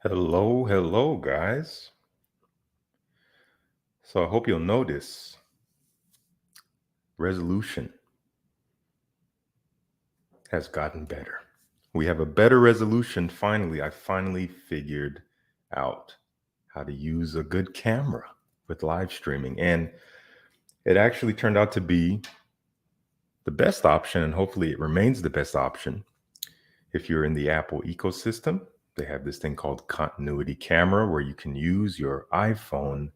Hello, guys. So I hope you'll notice resolution has gotten better. We have a better resolution finally. I finally figured out how to use a good camera with live streaming. And it actually turned out to be the best option, and hopefully it remains the best option. If you're in the Apple ecosystem, they have this thing called continuity camera where you can use your iPhone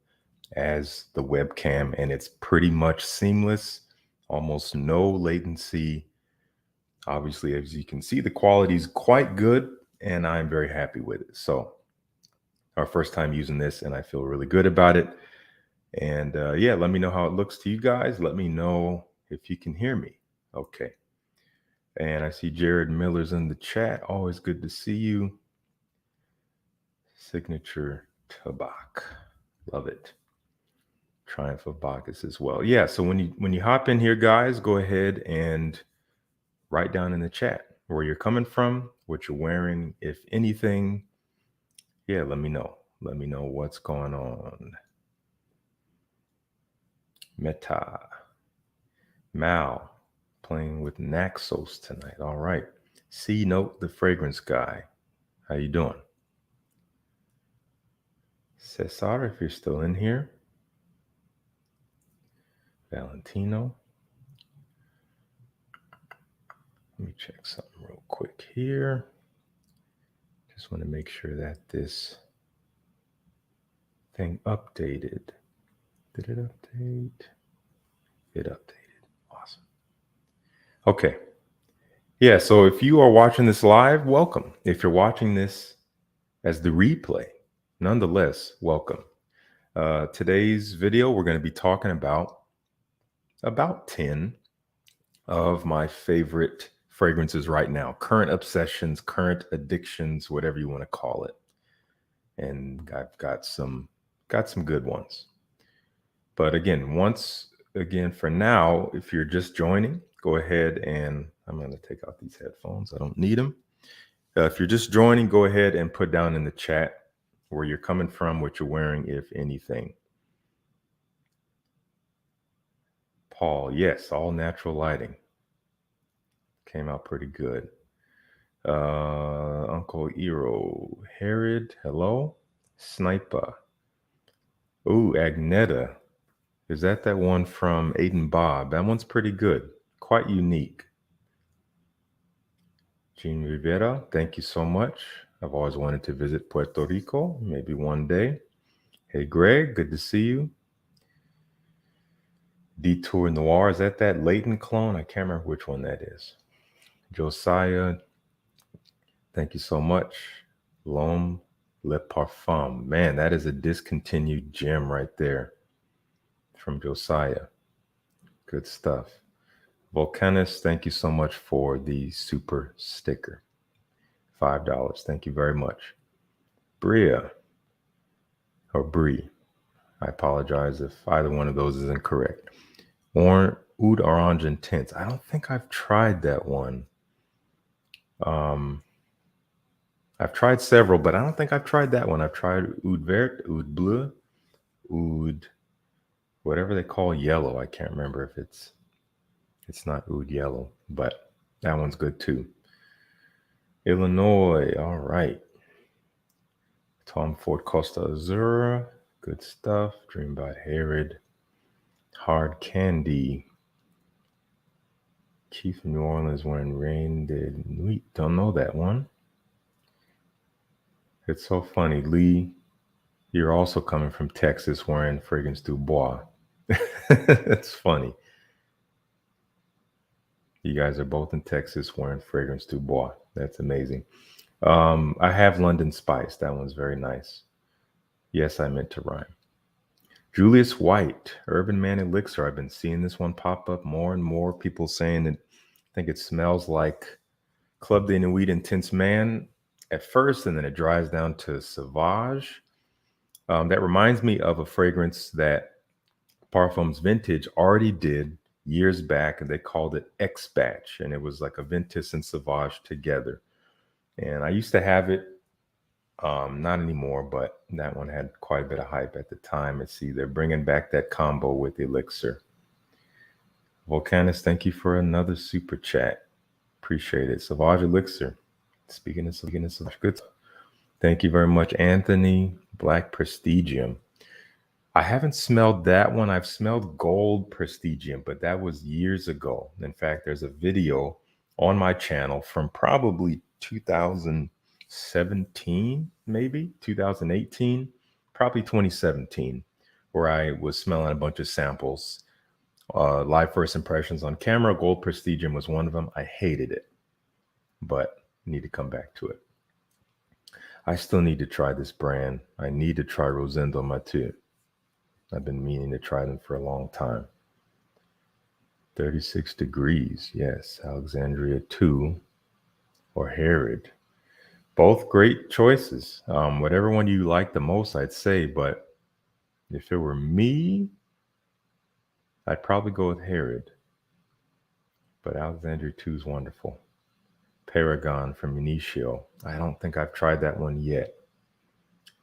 as the webcam, and it's pretty much seamless, almost no latency. Obviously, as you can see, the quality is quite good, and I'm very happy with it. So, our first time using this, and I feel really good about it. And yeah, let me know how it looks to you guys. Let me know if you can hear me. Okay. And I see Jared Miller's in the chat. Always good to see you. Signature Tabak. Love it. Triumph of Bacchus as well. Yeah, so when you hop in here, guys, go ahead and write down in the chat where you're coming from, what you're wearing, if anything. Yeah, let me know. Let me know what's going on. Meta. Mal playing with Naxos tonight. All right. C Note the fragrance guy. How you doing? Cesar, if you're still in here. Valentino. Let me check something real quick here. Just want to make sure that this thing updated. Did it update? It updated. Awesome. Okay. Yeah, so if you are watching this live, welcome. If you're watching this as the replay, nonetheless, welcome. Today's video, we're going to be talking about 10 of my favorite fragrances right now, current obsessions, current addictions, whatever you want to call it. And I've got some good ones. But again, for now, if you're just joining, go ahead and I'm going to take out these headphones. I don't need them. If you're just joining, go ahead and put down in the chat where you're coming from, what you're wearing, if anything. Paul, yes, all natural lighting. Came out pretty good. Uncle Ero, Herod, hello. Sniper. Ooh, Agneta. Is that one from Aiden Bob? That one's pretty good. Quite unique. Jean Rivera, thank you so much. I've always wanted to visit Puerto Rico, maybe one day. Hey, Greg, good to see you. Detour Noir, is that Leighton clone? I can't remember which one that is. Josiah, thank you so much. L'Homme Le Parfum. Man, that is a discontinued gem right there from Josiah. Good stuff. Volcanist, thank you so much for the super sticker. $5. Thank you very much. Bria, or Brie. I apologize if either one of those is incorrect. Oud Orange Intense. I don't think I've tried that one. I've tried several, but I don't think I've tried that one. I've tried Oud Vert, Oud Bleu, Oud, whatever they call yellow. I can't remember if it's not Oud Yellow, but that one's good too. Illinois, all right. Tom Ford Costa Azura, good stuff. Dream by Herod. Hard Candy. Chief New Orleans wearing Rain de Nuit. Don't know that one. It's so funny. Lee, you're also coming from Texas wearing Fragrance Du Bois. That's funny. You guys are both in Texas wearing Fragrance Du Bois. That's amazing. I have London Spice. That one's very nice. Yes, I meant to rhyme. Julius White, Urban Man Elixir. I've been seeing this one pop up more and more. People saying that I think it smells like Club de Nuit Intense Man at first, and then it dries down to Sauvage. That reminds me of a fragrance that Parfums Vintage already did years back, and they called it X Batch, and it was like a Ventus and Sauvage together. And I used to have it. Not anymore, but that one had quite a bit of hype at the time. Let's see, they're bringing back that combo with Elixir. Volcanus, thank you for another super chat. Appreciate it. Sauvage Elixir. Speaking of good. Thank you very much, Anthony. Black Prestigium. I haven't smelled that one. I've smelled Gold Prestigium, but that was years ago. In fact, there's a video on my channel from probably 2017, maybe 2018, probably 2017, where I was smelling a bunch of samples. Live first impressions on camera. Gold Prestigium was one of them. I hated it, but need to come back to it. I still need to try this brand. I need to try Rosendo Mathieu. I've been meaning to try them for a long time. 36 degrees, yes. Alexandria 2 or Herod. Both great choices. Whatever one you like the most, I'd say. But if it were me, I'd probably go with Herod. But Alexandria 2 is wonderful. Paragon from Inicio. I don't think I've tried that one yet.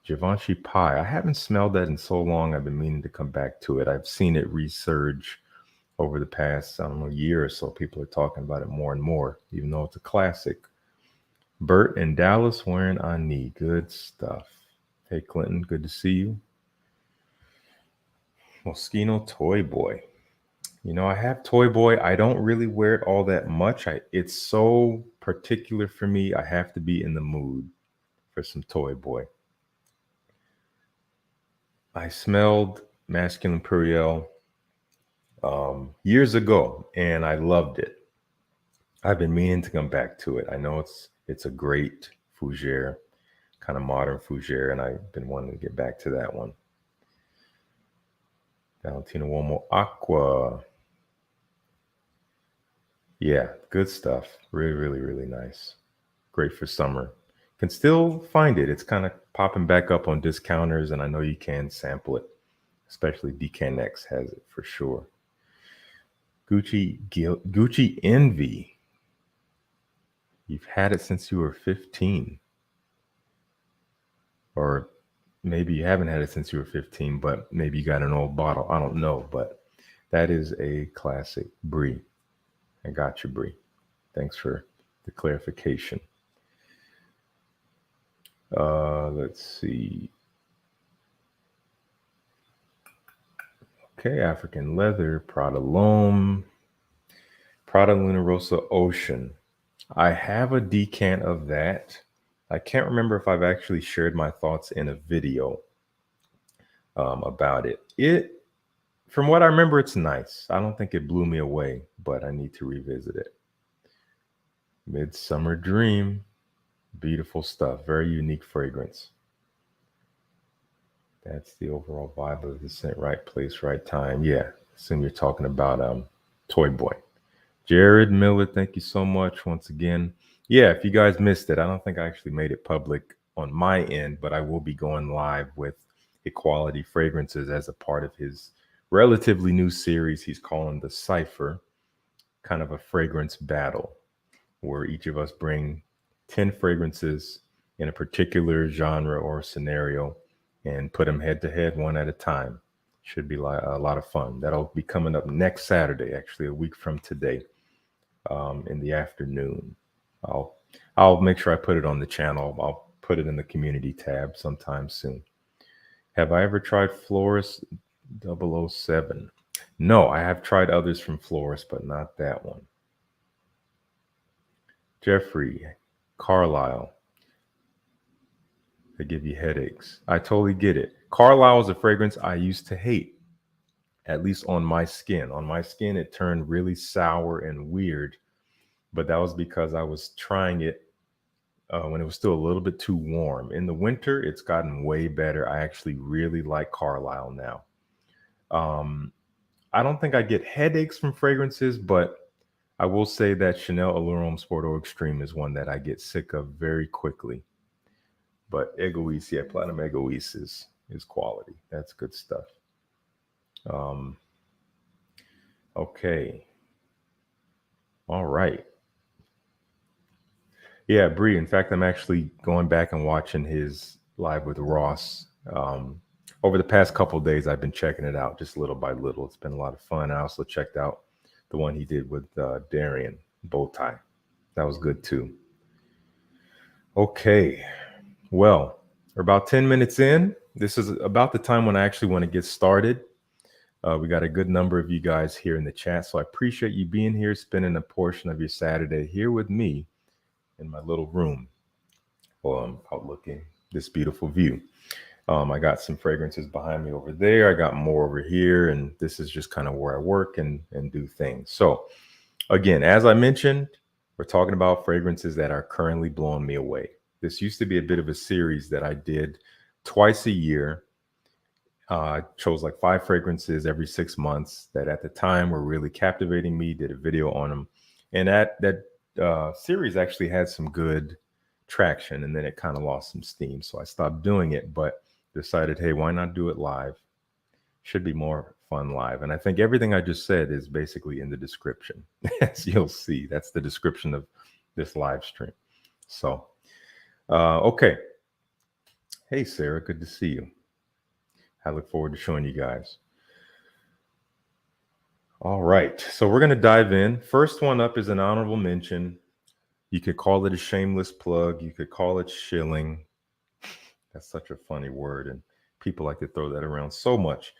Givenchy Pie. I haven't smelled that in so long. I've been meaning to come back to it. I've seen it resurge over the past, year or so. People are talking about it more and more, even though it's a classic. Bert in Dallas wearing Ani. Good stuff. Hey, Clinton, good to see you. Moschino Toy Boy. I have Toy Boy. I don't really wear it all that much. It's so particular for me. I have to be in the mood for some Toy Boy. I smelled Masculine Puriel years ago, and I loved it. I've been meaning to come back to it. I know it's a great Fougère, kind of modern Fougère, and I've been wanting to get back to that one. Valentino Uomo Aqua. Yeah, good stuff. Really, really, really nice. Great for summer. Can still find it. It's kind of popping back up on discounters, and I know you can sample it. Especially Decanex has it for sure. Gucci Envy. You've had it since you were 15. Or maybe you haven't had it since you were 15, but maybe you got an old bottle. I don't know, but that is a classic. Brie. I got you, Brie. Thanks for the clarification. Let's see. Okay, African Leather, Prada L'Homme, Prada Luna Rosa Ocean. I have a decant of that. I can't remember if I've actually shared my thoughts in a video about it. From what I remember, it's nice. I don't think it blew me away, but I need to revisit it. Midsummer Dream. Beautiful stuff. Very unique fragrance. That's the overall vibe of the scent. Right place, right time. Yeah. Assume you're talking about Toy Boy. Jared Miller, thank you so much once again. Yeah, if you guys missed it, I don't think I actually made it public on my end, but I will be going live with Equality Fragrances as a part of his relatively new series he's calling The Cipher, kind of a fragrance battle, where each of us bring 10 fragrances in a particular genre or scenario and put them head to head one at a time. Should be a lot of fun. That'll be coming up next Saturday, actually a week from today, in the afternoon. I'll make sure I put it on the channel. I'll put it in the community tab sometime soon. Have I ever tried Florist 007? No, I have tried others from Florist, but not that one. Jeffrey, Carlisle. They give you headaches. I totally get it. Carlisle is a fragrance I used to hate, at least on my skin. On my skin, it turned really sour and weird, but that was because I was trying it when it was still a little bit too warm. In the winter, it's gotten way better. I actually really like Carlisle now. I don't think I get headaches from fragrances, but I will say that Chanel Allure Homme Sport Eau Extreme is one that I get sick of very quickly. But Egoist, yeah, Platinum Egoist is quality. That's good stuff. Okay. All right. Yeah, Brie. In fact, I'm actually going back and watching his live with Ross. Over the past couple of days, I've been checking it out just little by little. It's been a lot of fun. I also checked out the one he did with Darian, Bowtie. That was good too. Okay, well, we're about 10 minutes in. This is about the time when I actually want to get started. We got a good number of you guys here in the chat, so I appreciate you being here, spending a portion of your Saturday here with me in my little room, outlooking this beautiful view. I got some fragrances behind me over there. I got more over here, and this is just kind of where I work and do things. So again, as I mentioned, we're talking about fragrances that are currently blowing me away. This used to be a bit of a series that I did twice a year. I chose like 5 fragrances every 6 months that at the time were really captivating me, did a video on them. And that series actually had some good traction, and then it kind of lost some steam. So I stopped doing it, but decided, hey, why not do it live? Should be more fun live. And I think everything I just said is basically in the description. As you'll see, that's the description of this live stream. So, okay. Hey, Sarah, good to see you. I look forward to showing you guys. All right, so we're going to dive in. First one up is an honorable mention. You could call it a shameless plug. You could call it shilling. That's such a funny word, and people like to throw that around so much.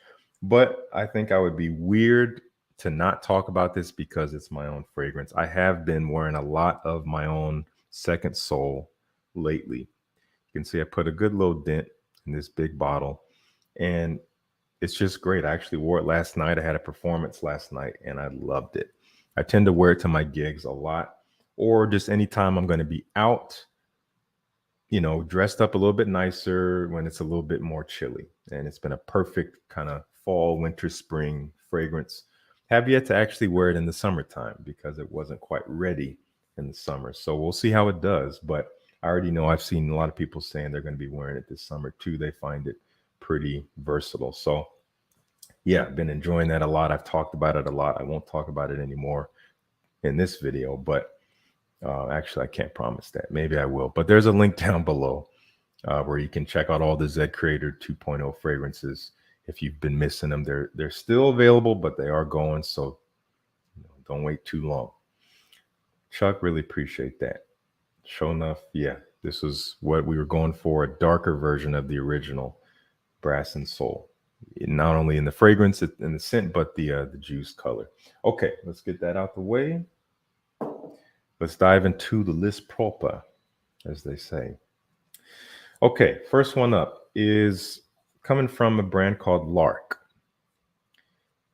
But I think I would be weird to not talk about this because it's my own fragrance. I have been wearing a lot of my own Second Soul lately. You can see I put a good little dent in this big bottle, and it's just great. I actually wore it last night. I had a performance last night, and I loved it. I tend to wear it to my gigs a lot, or just anytime I'm going to be out, you know, dressed up a little bit nicer when it's a little bit more chilly. And it's been a perfect kind of fall, winter, spring fragrance. Have yet to actually wear it in the summertime because it wasn't quite ready in the summer. So we'll see how it does. But I already know I've seen a lot of people saying they're going to be wearing it this summer too. They find it pretty versatile. So yeah, I've been enjoying that a lot. I've talked about it a lot. I won't talk about it anymore in this video, but actually, I can't promise that. Maybe I will. But there's a link down below where you can check out all the Z Creator 2.0 fragrances. If you've been missing them, they're still available, but they are going. So don't wait too long. Chuck, really appreciate that. Sure enough, yeah, this was what we were going for, a darker version of the original Brass and Soul. Not only in the fragrance, in the scent, but the juice color. Okay, let's get that out the way. Let's dive into the list proper, as they say. Okay, first one up is coming from a brand called Lark.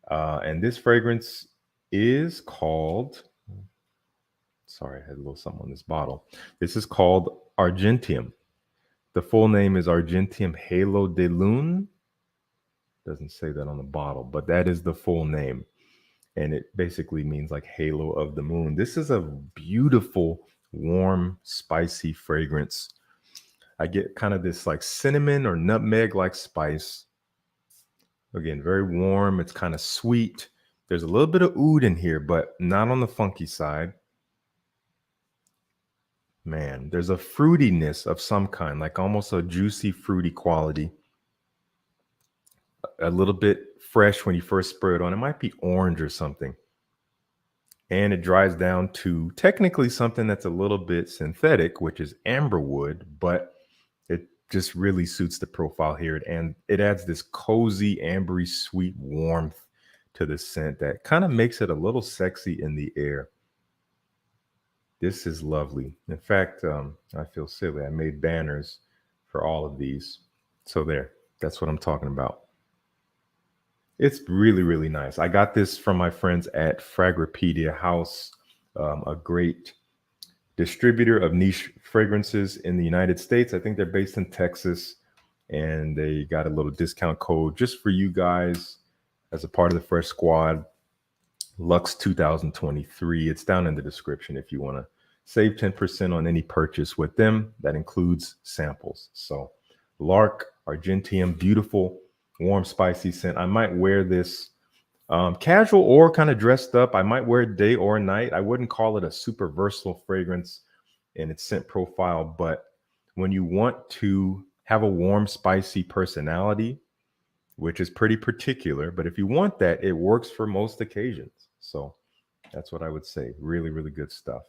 And this fragrance is called, sorry, I had a little something on this bottle. This is called Argentium. The full name is Argentium Halo de Lune. Doesn't say that on the bottle, but that is the full name. And it basically means like halo of the moon. This is a beautiful, warm, spicy fragrance. I get kind of this like cinnamon or nutmeg-like spice. Again, very warm. It's kind of sweet. There's a little bit of oud in here, but not on the funky side. Man, there's a fruitiness of some kind, like almost a juicy, fruity quality. A little bit fresh when you first spray it on. It might be orange or something. And it dries down to technically something that's a little bit synthetic, which is amberwood, but it just really suits the profile here. And it adds this cozy, ambery, sweet warmth to the scent that kind of makes it a little sexy in the air. This is lovely. In fact, I feel silly. I made banners for all of these. So there, that's what I'm talking about. It's really, really nice. I got this from my friends at FragBuy House, a great distributor of niche fragrances in the United States. I think they're based in Texas, and they got a little discount code just for you guys as a part of the Fresh Squad. Lux 2023. It's down in the description if you want to save 10% on any purchase with them. That includes samples. So Lark, Argentium, beautiful, warm, spicy scent. I might wear this casual or kind of dressed up. I might wear it day or night. I wouldn't call it a super versatile fragrance in its scent profile, but when you want to have a warm, spicy personality, which is pretty particular. But if you want that, it works for most occasions. So that's what I would say. Really, really good stuff.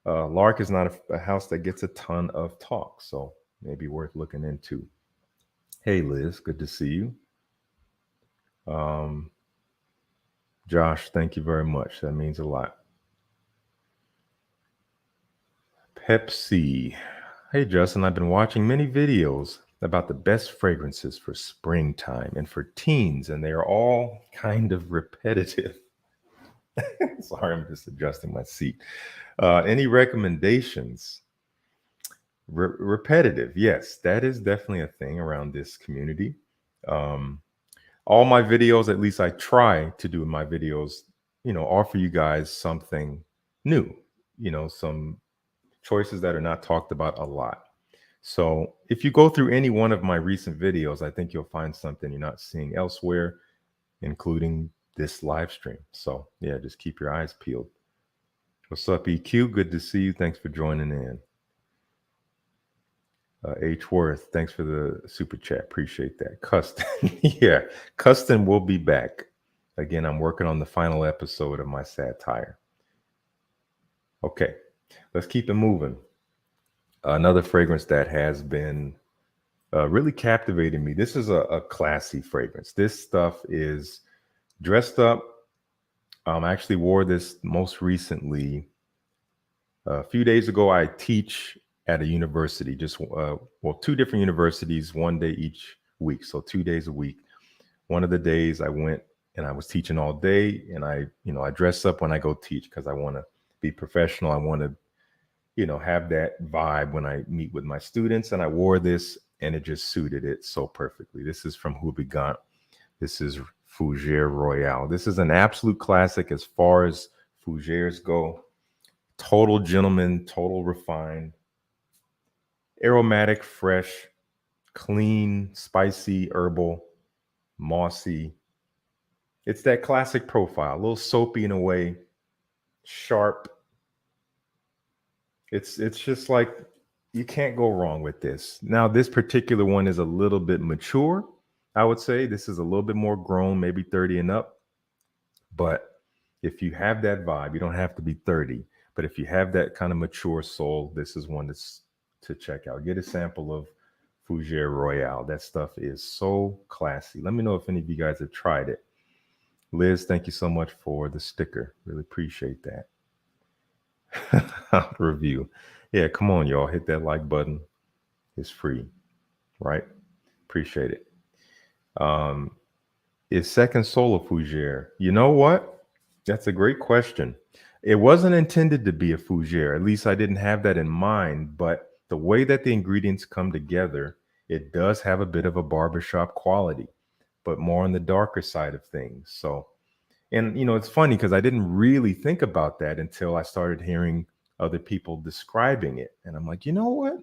Lark is not a house that gets a ton of talk, so maybe worth looking into. Hey, Liz, good to see you. Josh, thank you very much. That means a lot. Pepsi. Hey, Justin, I've been watching many videos about the best fragrances for springtime and for teens, and they are all kind of repetitive. Sorry, I'm just adjusting my seat. Any recommendations? Repetitive. Yes, that is definitely a thing around this community. All my videos, at least I try to do in my videos, offer you guys something new, some choices that are not talked about a lot. So if you go through any one of my recent videos, I think you'll find something you're not seeing elsewhere, including this live stream. So yeah, just keep your eyes peeled. What's up, EQ? Good to see you. Thanks for joining in. H Worth, thanks for the super chat. Appreciate that. Custon, yeah, Custon will be back. Again, I'm working on the final episode of my satire. Okay, let's keep it moving. Another fragrance that has been really captivating me. This is a classy fragrance. This stuff is dressed up. I actually wore this most recently. A few days ago, I teach at a university, just two different universities, one day each week. So 2 days a week. One of the days I went and I was teaching all day, and I dress up when I go teach because I want to be professional. I want to, have that vibe when I meet with my students. And I wore this and it just suited it so perfectly. This is from Houbigant. This is Fougere Royale. This is an absolute classic as far as Fougères go. Total gentleman, total refined, aromatic, fresh, clean, spicy, herbal, mossy. It's that classic profile, a little soapy in a way, sharp. It's just like you can't go wrong with this. Now, this particular one is a little bit mature, I would say. This is a little bit more grown, maybe 30 and up. But if you have that vibe, you don't have to be 30. But if you have that kind of mature soul, this is one that's to check out. Get a sample of Fougere Royale. That stuff is so classy. Let me know if any of you guys have tried it. Liz, thank you so much for the sticker. Really appreciate that. Review. Yeah, come on, y'all. Hit that like button. It's free, right? Appreciate it. Is Second Soul a Fougere? You know what? That's a great question. It wasn't intended to be a Fougere. At least I didn't have that in mind. But the way that the ingredients come together, it does have a bit of a barbershop quality, but more on the darker side of things. So, and it's funny because I didn't really think about that until I started hearing other people describing it. And I'm like, you know what?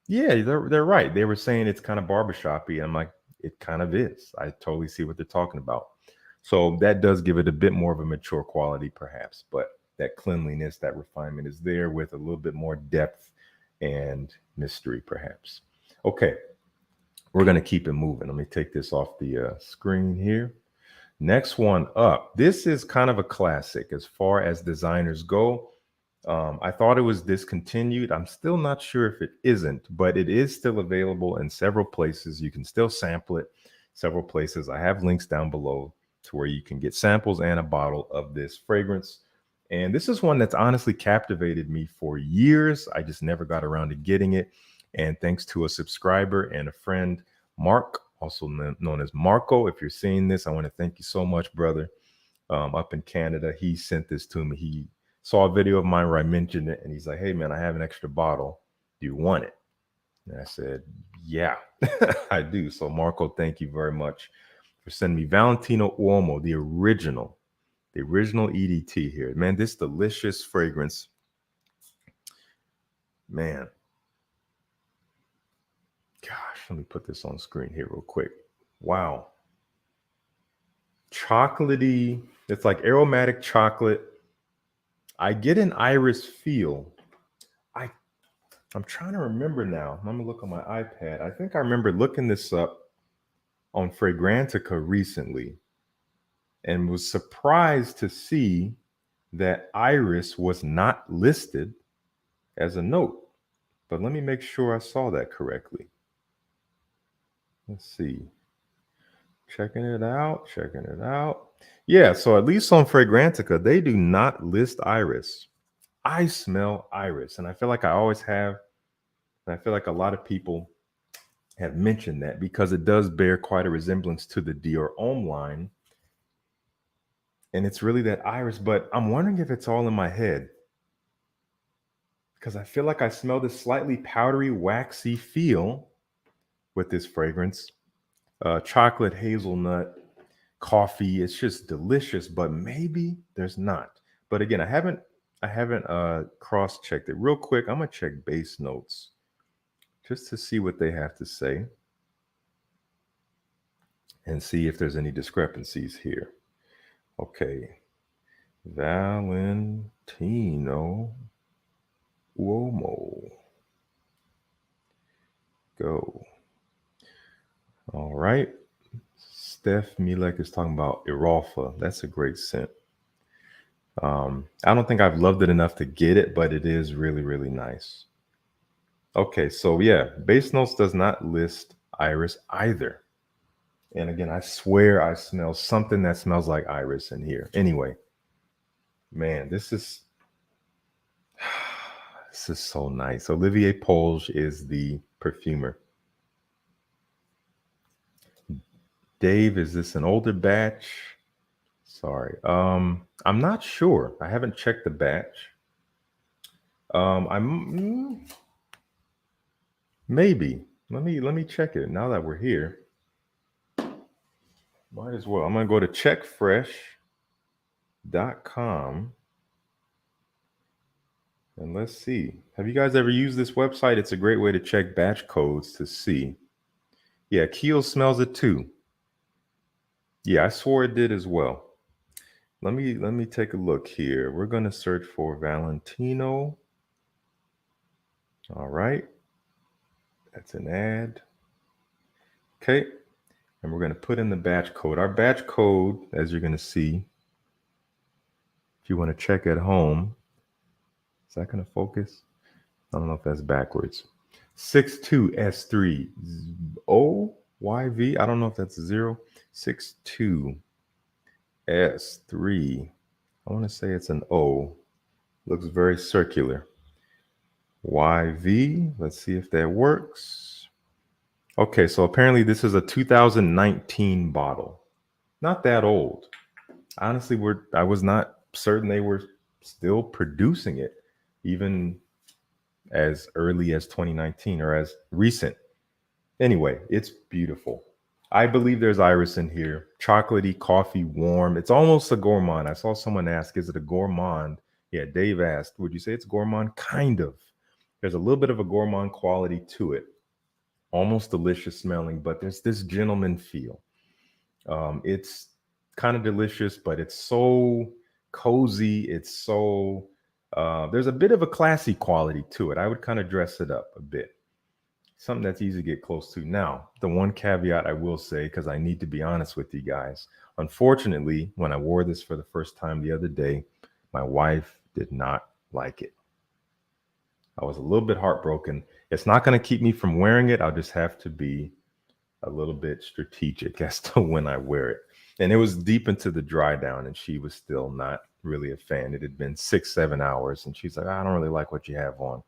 Yeah, they're right. They were saying it's kind of barbershoppy. I'm like, it kind of is. I totally see what they're talking about. So that does give it a bit more of a mature quality, perhaps, but that cleanliness, that refinement is there with a little bit more depth and mystery, perhaps. Okay, we're going to keep it moving. Let me take this off the screen here. Next one up. This is kind of a classic as far as designers go. I thought it was discontinued. I'm still not sure if it isn't, but it is still available in several places. You can still sample it several places. I have links down below to where you can get samples and a bottle of this fragrance. And this is one that's honestly captivated me for years. I just never got around to getting it. And thanks to a subscriber and a friend, Mark, also known as Marco. If you're seeing this, I want to thank you so much, brother. Up in Canada, he sent this to me. He saw a video of mine where I mentioned it, and he's like, hey, man, I have an extra bottle. Do you want it? And I said, yeah, I do. So, Marco, thank you very much for sending me Valentino Uomo, the original EDT here. Man, this delicious fragrance. Man. Gosh, let me put this on screen here real quick. Wow. Chocolatey. It's like aromatic chocolate. I get an iris feel. I'm trying to remember now. I'm gonna look on my iPad. I think I remember looking this up on Fragrantica recently and was surprised to see that iris was not listed as a note. But let me make sure I saw that correctly. Let's see. Checking it out. Yeah, so at least on Fragrantica, they do not list iris. I smell iris, and I feel like I always have. And I feel like a lot of people have mentioned that because it does bear quite a resemblance to the Dior Homme line. And it's really that iris, but I'm wondering if it's all in my head. Because I feel like I smell this slightly powdery, waxy feel with this fragrance. Chocolate, hazelnut, coffee. It's just delicious, but maybe there's not. But again, I haven't cross-checked it. Real quick, I'm gonna check base notes just to see what they have to say and see if there's any discrepancies here. Okay. Valentino Uomo. Go. All right. Steph Milek is talking about Iralfa. That's a great scent. I don't think I've loved it enough to get it, but it is really, really nice. Okay, so yeah, Base Notes does not list iris either. And again, I swear I smell something that smells like iris in here. Anyway, man, this is so nice. Olivier Polge is the perfumer. Dave, is this an older batch? Sorry. I'm not sure. I haven't checked the batch. Maybe. Let me check it now that we're here. Might as well. I'm gonna go to checkfresh.com and let's see. Have you guys ever used this website? It's a great way to check batch codes to see. Yeah, Keel smells it too. Yeah, I swore it did as well. Let me take a look here. We're gonna search for Valentino. All right. That's an ad. Okay. And we're going to put in the batch code. Our batch code, as you're going to see, if you want to check at home, is that going to focus? I don't know if that's backwards. 62S3OYV. I don't know if that's 0. 62S3. I want to say it's an O. Looks very circular. YV. Let's see if that works. Okay, so apparently this is a 2019 bottle. Not that old. Honestly, I was not certain they were still producing it, even as early as 2019 or as recent. Anyway, it's beautiful. I believe there's iris in here. Chocolatey, coffee, warm. It's almost a gourmand. I saw someone ask, is it a gourmand? Yeah, Dave asked, would you say it's gourmand? Kind of. There's a little bit of a gourmand quality to it. Almost delicious smelling, but there's this gentleman feel. It's kind of delicious, but it's so cozy. It's so, there's a bit of a classy quality to it. I would kind of dress it up a bit. Something that's easy to get close to. Now, the one caveat I will say, because I need to be honest with you guys, unfortunately, when I wore this for the first time the other day, my wife did not like it. I was a little bit heartbroken. It's not going to keep me from wearing it. I'll just have to be a little bit strategic as to when I wear it. And it was deep into the dry down, and she was still not really a fan. It had been 6-7 hours, and she's like, I don't really like what you have on.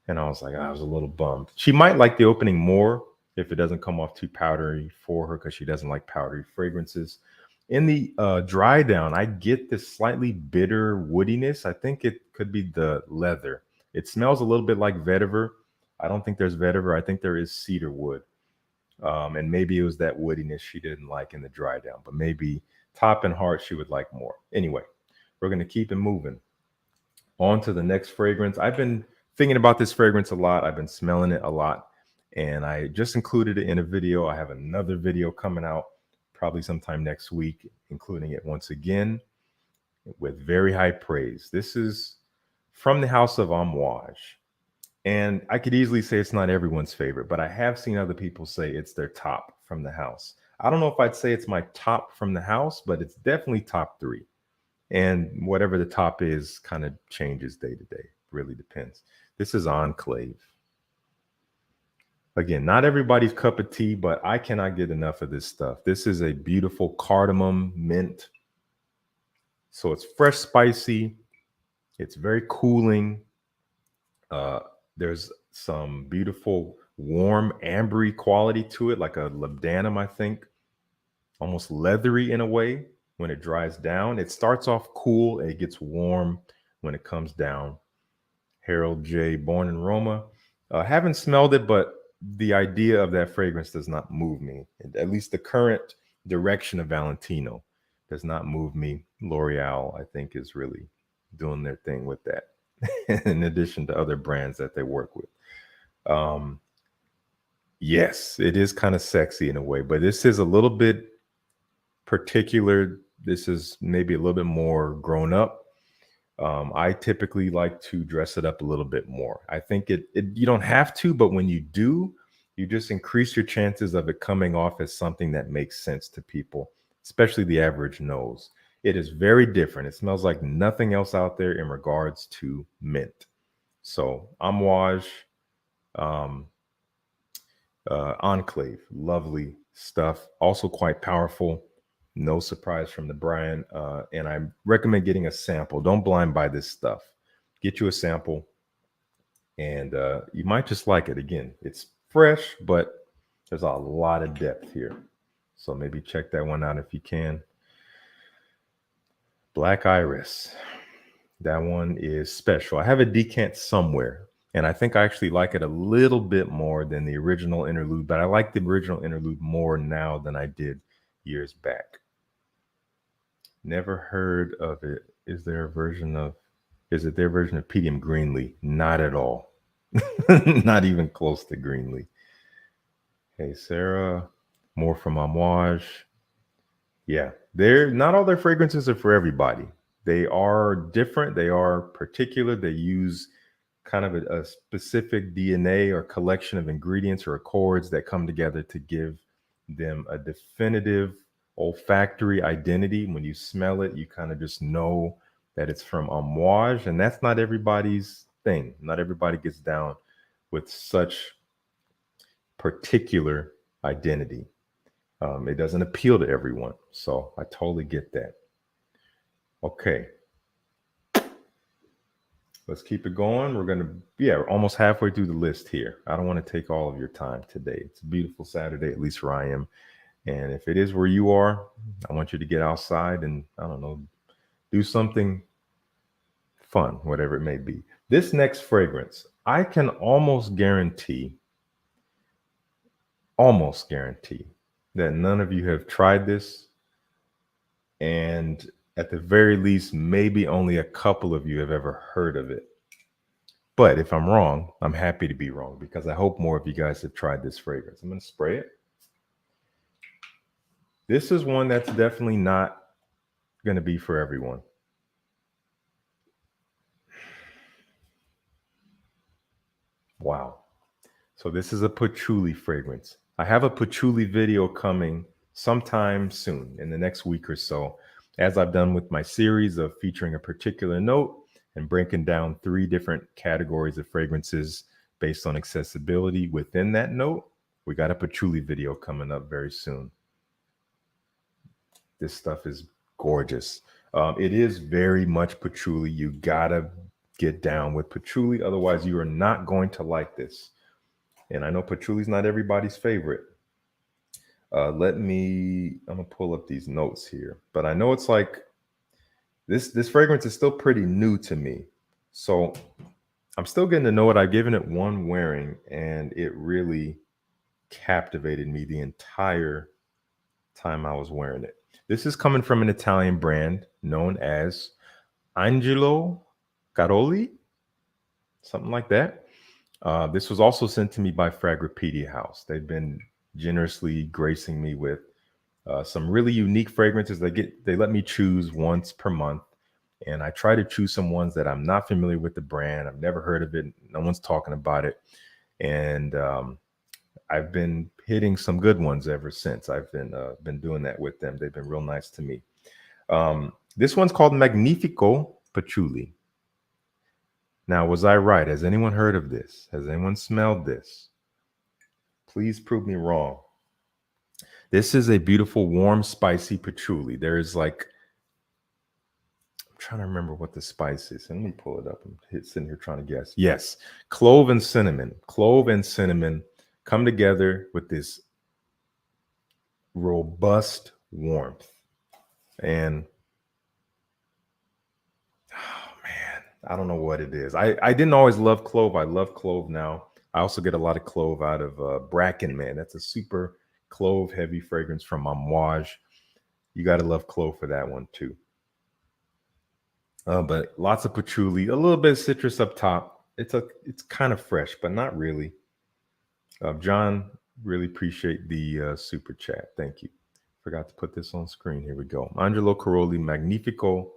And I was like, I was a little bummed. She might like the opening more if it doesn't come off too powdery for her, because she doesn't like powdery fragrances. In the dry down, I get this slightly bitter woodiness. I think it could be the leather. It smells a little bit like vetiver. I don't think there's vetiver. I think there is cedar wood. And maybe it was that woodiness she didn't like in the dry down, but maybe top and heart she would like more. Anyway, we're going to keep it moving. On to the next fragrance. I've been thinking about this fragrance a lot. I've been smelling it a lot, and I just included it in a video. I have another video coming out probably sometime next week, including it once again with very high praise. This is from the house of Amouage. And I could easily say it's not everyone's favorite, but I have seen other people say it's their top from the house. I don't know if I'd say it's my top from the house, but it's definitely top 3. And whatever the top is kind of changes day to day. Really depends. This is Enclave. Again, not everybody's cup of tea, but I cannot get enough of this stuff. This is a beautiful cardamom mint. So it's fresh, spicy. It's very cooling. There's some beautiful warm ambery quality to it, like a labdanum, I think. Almost leathery in a way when it dries down. It starts off cool. It gets warm when it comes down. Harold J. Born in Roma. Haven't smelled it, but the idea of that fragrance does not move me. At least the current direction of Valentino does not move me. L'Oreal, I think, is really doing their thing with that, in addition to other brands that they work with. Yes, it is kind of sexy in a way, but this is a little bit particular. This is maybe a little bit more grown up. I typically like to dress it up a little bit more. I think you don't have to, but when you do, you just increase your chances of it coming off as something that makes sense to people, especially the average nose. It is very different. It smells like nothing else out there in regards to mint. So Amouage Enclave, lovely stuff. Also quite powerful. No surprise from the brand. And I recommend getting a sample. Don't blind buy this stuff. Get you a sample and you might just like it. Again, it's fresh, but there's a lot of depth here. So maybe check that one out if you can. Black Iris. That one is special. I have a decant somewhere, and I think I actually like it a little bit more than the original interlude, but I like the original interlude more now than I did years back. Never heard of it. Is it their version of Pedium Greenlee? Not at all. Not even close to Greenlee. Hey, Sarah, more from Amouage. Yeah, not all their fragrances are for everybody. They are different. They are particular. They use kind of a specific DNA or collection of ingredients or accords that come together to give them a definitive olfactory identity. When you smell it, you kind of just know that it's from Amouage, and that's not everybody's thing. Not everybody gets down with such particular identity. It doesn't appeal to everyone, so I totally get that. Okay, let's keep it going. We're almost halfway through the list here. I don't want to take all of your time today. It's a beautiful Saturday, at least where I am. And if it is where you are, I want you to get outside and, I don't know, do something fun, whatever it may be. This next fragrance, I can almost guarantee that none of you have tried this. And at the very least, maybe only a couple of you have ever heard of it. But if I'm wrong, I'm happy to be wrong, because I hope more of you guys have tried this fragrance. I'm going to spray it. This is one that's definitely not going to be for everyone. Wow. So this is a patchouli fragrance. I have a patchouli video coming sometime soon, in the next week or so, as I've done with my series of featuring a particular note and breaking down 3 different categories of fragrances based on accessibility within that note. We got a patchouli video coming up very soon. This stuff is gorgeous. It is very much patchouli. You gotta get down with patchouli, otherwise you are not going to like this. And I know patchouli's not everybody's favorite. I'm gonna pull up these notes here, but I know it's like this fragrance is still pretty new to me. So I'm still getting to know it. I've given it one wearing and it really captivated me the entire time I was wearing it. This is coming from an Italian brand known as Angelo, Caroli, something like that. This was also sent to me by FragBuy House. They've been generously gracing me with some really unique fragrances. They let me choose once per month, And I try to choose some ones that I'm not familiar with the brand. I've never heard of it. No one's talking about it. And I've been hitting some good ones ever since. I've been doing that with them. They've been real nice to me. This one's called Magnifico Patchouli. Now, was I right? Has anyone heard of this? Has anyone smelled this? Please prove me wrong. This is a beautiful, warm, spicy patchouli. There is like, I'm trying to remember what the spice is. Let me pull it up. I'm sitting here trying to guess. Yes, clove and cinnamon. Clove and cinnamon come together with this robust warmth. And oh man, I don't know what it is. I didn't always love clove. I love clove now. I also get a lot of clove out of Bracken, man. That's a super clove heavy fragrance from Amouage. You got to love clove for that one too. But lots of patchouli, a little bit of citrus up top. It's kind of fresh, but not really. John, really appreciate the super chat. Thank you. Forgot to put this on screen. Here we go. Angelo Caroli, Magnifico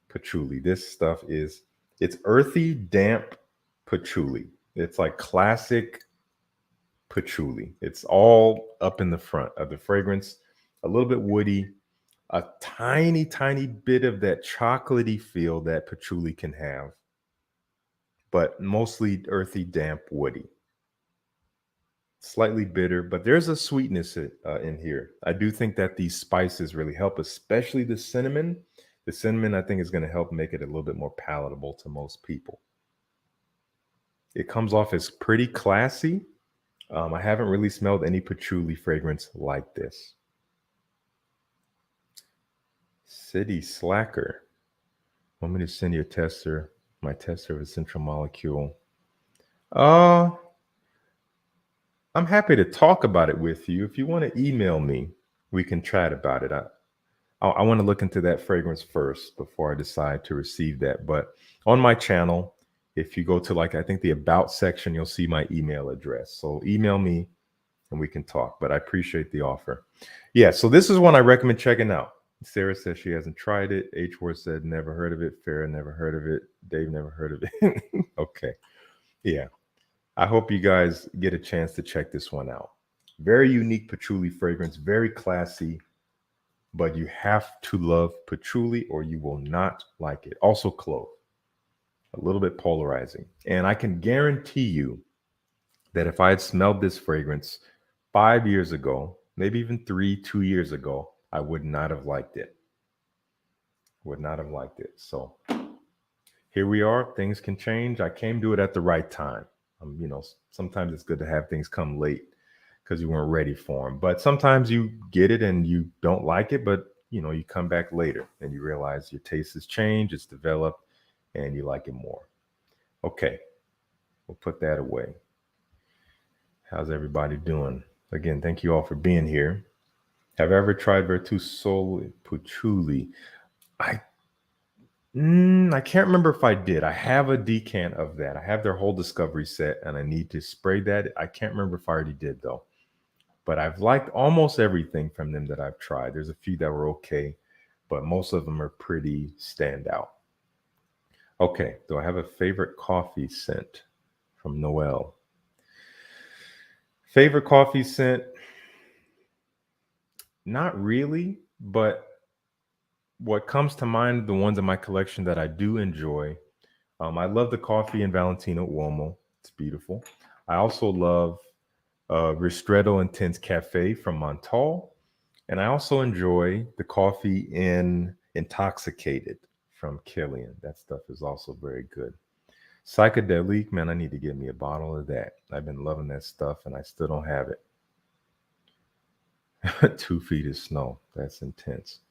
Patchouli. This stuff it's earthy, damp patchouli. It's like classic patchouli. It's all up in the front of the fragrance, a little bit woody, a tiny, tiny bit of that chocolatey feel that patchouli can have, but mostly earthy, damp, woody. Slightly bitter, but there's a sweetness in here. I do think that these spices really help, especially the cinnamon. The cinnamon, I think, is going to help make it a little bit more palatable to most people. It comes off as pretty classy. I haven't really smelled any patchouli fragrance like this. City Slacker. Want me to send you a tester? My tester of a central molecule. I'm happy to talk about it with you. If you want to email me, we can chat about it. I want to look into that fragrance first before I decide to receive that. But on my channel, if you go to I think the About section, you'll see my email address. So email me and we can talk. But I appreciate the offer. Yeah, so this is one I recommend checking out. Sarah says she hasn't tried it. H-Word said never heard of it. Farrah never heard of it. Dave never heard of it. Okay. Yeah. I hope you guys get a chance to check this one out. Very unique patchouli fragrance, very classy, but you have to love patchouli or you will not like it. Also clove, a little bit polarizing. And I can guarantee you that if I had smelled this fragrance 5 years ago, maybe even 2 years ago, I would not have liked it. Would not have liked it. So here we are. Things can change. I came to it at the right time. Sometimes it's good to have things come late because you weren't ready for them. But sometimes you get it and you don't like it, but you come back later and you realize your taste has changed, it's developed, and you like it more. Okay, we'll put that away. How's everybody doing? Again, thank you all for being here. Have I ever tried Versace Patchouli? I can't remember if I did. I have a decant of that. I have their whole discovery set and I need to spray that. I can't remember if I already did though. But I've liked almost everything from them that I've tried. There's a few that were okay, but most of them are pretty standout. Okay, do I have a favorite coffee scent from Noel? Favorite coffee scent? Not really, but what comes to mind, the ones in my collection that I do enjoy, I love the coffee in Valentino Uomo. It's beautiful. I also love Ristretto Intense Cafe from Montal. And I also enjoy the coffee in Intoxicated from Killian. That stuff is also very good. Psychedelic, man, I need to get me a bottle of that. I've been loving that stuff and I still don't have it. 2 feet of snow. That's intense.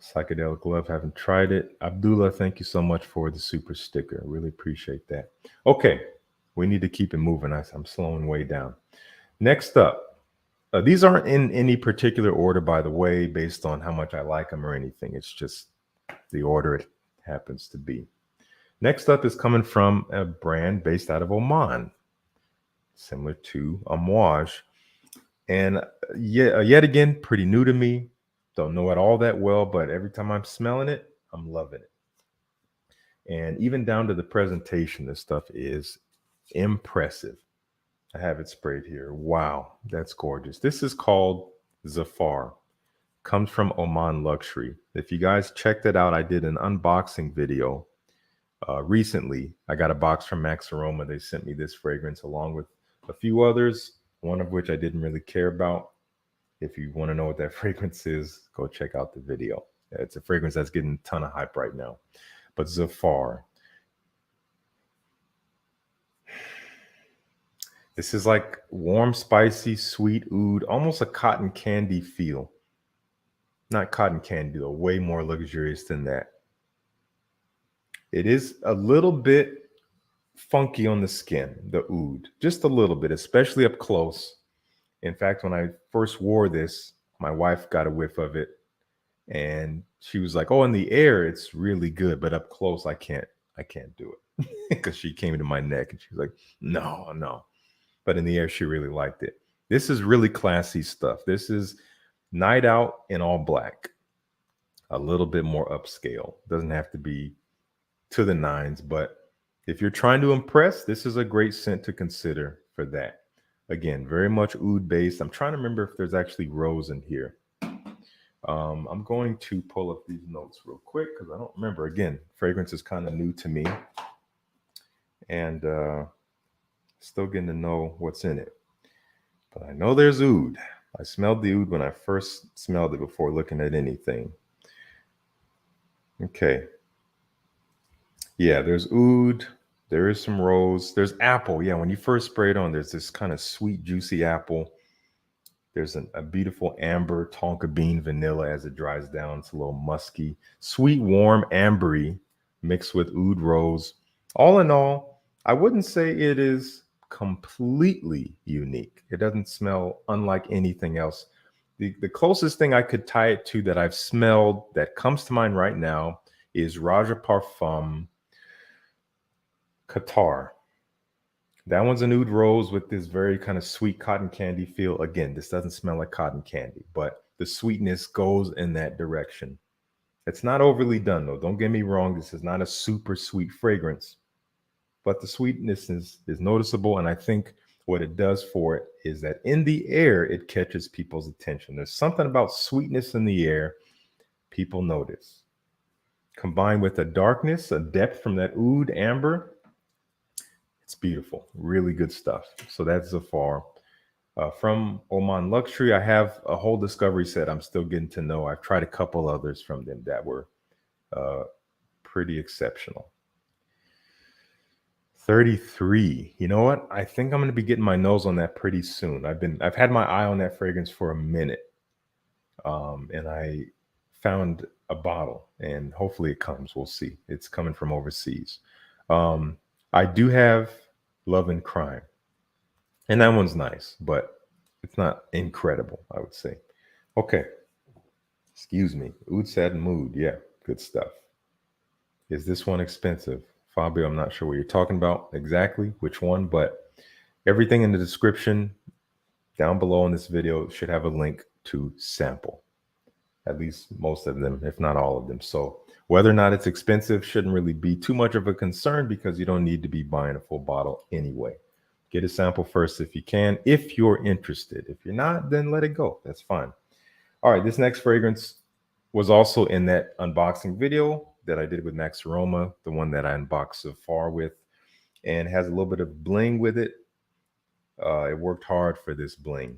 Psychedelic Love, haven't tried it. Abdullah, thank you so much for the super sticker. Really appreciate that. Okay, we need to keep it moving. I'm slowing way down. Next up, these aren't in any particular order, by the way, based on how much I like them or anything. It's just the order it happens to be. Next up is coming from a brand based out of Oman, similar to Amouage. And yet again, pretty new to me. Don't know it all that well, but every time I'm smelling it, I'm loving it. And even down to the presentation, this stuff is impressive. I have it sprayed here. Wow, that's gorgeous. This is called Zafar. Comes from Oman Luxury. If you guys checked it out, I did an unboxing video recently. I got a box from MaxAroma. They sent me this fragrance along with a few others, one of which I didn't really care about. If you want to know what that fragrance is, go check out the video. It's a fragrance that's getting a ton of hype right now. But Zafar. This is like warm, spicy, sweet oud, almost a cotton candy feel. Not cotton candy, though, way more luxurious than that. It is a little bit funky on the skin, the oud, just a little bit, especially up close. In fact, when I first wore this, my wife got a whiff of it and she was like, "Oh, in the air, it's really good, but up close, I can't do it." Because she came into my neck and she was like, no. But in the air, she really liked it. This is really classy stuff. This is night out in all black, a little bit more upscale. Doesn't have to be to the nines, but if you're trying to impress, this is a great scent to consider for that. Again, very much oud based. I'm trying to remember if there's actually rose in here. I'm going to pull up these notes real quick because I don't remember. Again, fragrance is kind of new to me and still getting to know what's in it. But I know there's oud. I smelled the oud when I first smelled it before looking at anything. Okay. Yeah, there's oud. There is some rose. There's apple. Yeah, when you first spray it on, there's this kind of sweet, juicy apple. There's a beautiful amber tonka bean vanilla as it dries down. It's a little musky. Sweet, warm, ambery mixed with oud rose. All in all, I wouldn't say it is completely unique. It doesn't smell unlike anything else. The closest thing I could tie it to that I've smelled that comes to mind right now is Raja Parfum Qatar. That one's an oud rose with this very kind of sweet cotton candy feel. Again, this doesn't smell like cotton candy, but the sweetness goes in that direction. It's not overly done, though. Don't get me wrong. This is not a super sweet fragrance, but the sweetness is noticeable. And I think what it does for it is that in the air, it catches people's attention. There's something about sweetness in the air people notice. Combined with a darkness, a depth from that oud amber, it's beautiful. Really good stuff. So that's Zafar. From Oman Luxury, I have a whole discovery set I'm still getting to know. I've tried a couple others from them that were pretty exceptional. 33. You know what? I think I'm going to be getting my nose on that pretty soon. I've had my eye on that fragrance for a minute. And I found a bottle and hopefully it comes. We'll see. It's coming from overseas. I do have Love and Crime. And that one's nice, but it's not incredible, I would say. Okay. Excuse me. Oud Satin Mood. Yeah, good stuff. Is this one expensive? Fabio, I'm not sure what you're talking about exactly, which one, but everything in the description down below in this video should have a link to sample. At least most of them, if not all of them. So whether or not it's expensive shouldn't really be too much of a concern because you don't need to be buying a full bottle anyway. Get a sample first if you can, if you're interested. If you're not, then let it go. That's fine. All right, this next fragrance was also in that unboxing video that I did with MaxAroma, the one that I unboxed Zafar with, and has a little bit of bling with it. It worked hard for this bling,